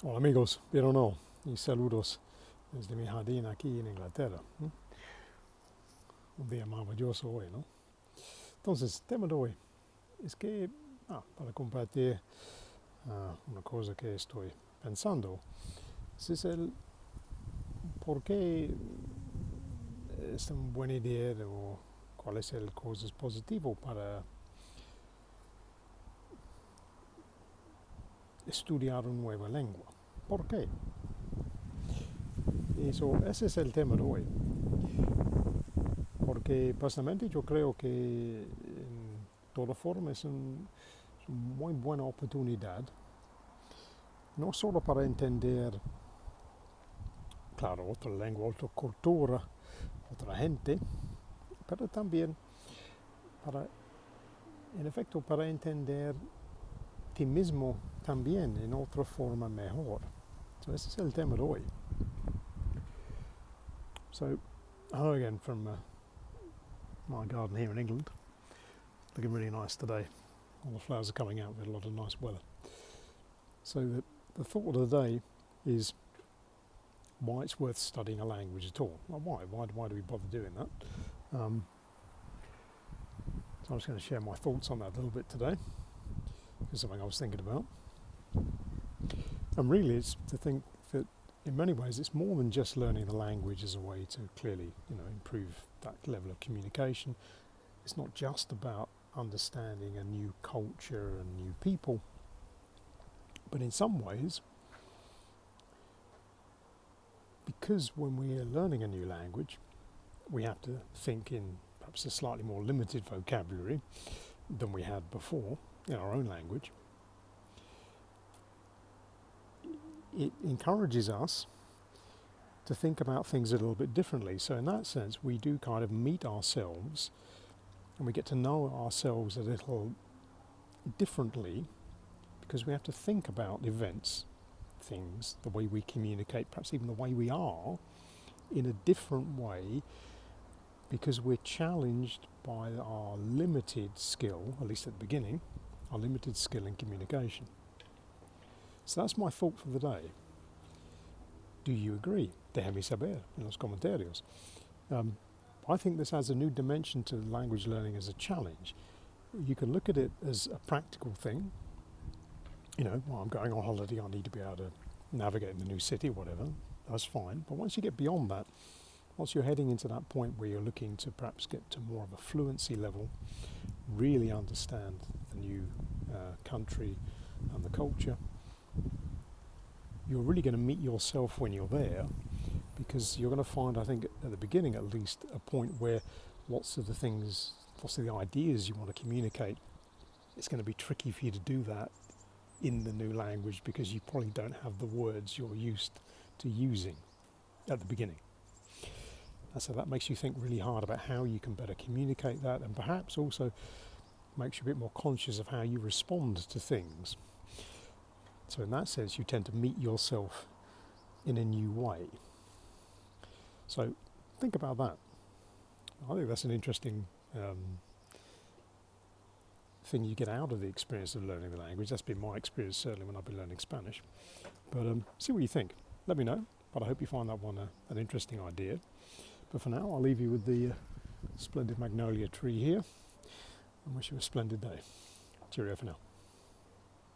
Hola amigos, ¿vieron o no? Y saludos desde mi jardín aquí en Inglaterra. Un día maravilloso hoy, ¿no? Entonces, el tema de hoy es que, para compartir una cosa que estoy pensando, es el por qué es una buena idea o cuál es el cosas positivo para estudiar una nueva lengua. ¿Por qué? Ese es el tema de hoy. Porque personalmente yo creo que en toda forma es una muy buena oportunidad, no solo para entender, claro, otra lengua, otra cultura, otra gente, pero también para, en efecto, para entender ti mismo también en otra forma mejor. Ese es el tema de hoy. So, hello again from my garden here in England. Looking really nice today. All the flowers are coming out with a lot of nice weather. So the thought of the day is why it's worth studying a language at all. Well, why do we bother doing that? So I'm just going to share my thoughts on that a little bit today. It's something I was thinking about. And really it's to think that in many ways it's more than just learning the language as a way to clearly, improve that level of communication. It's not just about understanding a new culture and new people, but in some ways, because when we are learning a new language, we have to think in perhaps a slightly more limited vocabulary than we had before in our own language. It encourages us to think about things a little bit differently. So in that sense, we do kind of meet ourselves and we get to know ourselves a little differently because we have to think about events, things, the way we communicate, perhaps even the way we are, in a different way because we're challenged by our limited skill, at least at the beginning, our limited skill in communication. So that's my thought for the day. Do you agree? Déjame saber en los comentarios. I think this adds a new dimension to language learning as a challenge. You can look at it as a practical thing. I'm going on holiday, I need to be able to navigate in the new city, whatever. That's fine. But once you get beyond that, once you're heading into that point where you're looking to perhaps get to more of a fluency level, really understand the new country and the culture, you're really going to meet yourself when you're there, because you're going to find, I think, at the beginning at least, a point where lots of the ideas you want to communicate, it's going to be tricky for you to do that in the new language because you probably don't have the words you're used to using at the beginning. And so that makes you think really hard about how you can better communicate that, and perhaps also makes you a bit more conscious of how you respond to things. So in that sense, you tend to meet yourself in a new way. So think about that. I think that's an interesting thing you get out of the experience of learning the language. That's been my experience, certainly, when I've been learning Spanish. But see what you think. Let me know. But I hope you find that one an interesting idea. But for now, I'll leave you with the splendid magnolia tree here and wish you a splendid day. Cheerio for now.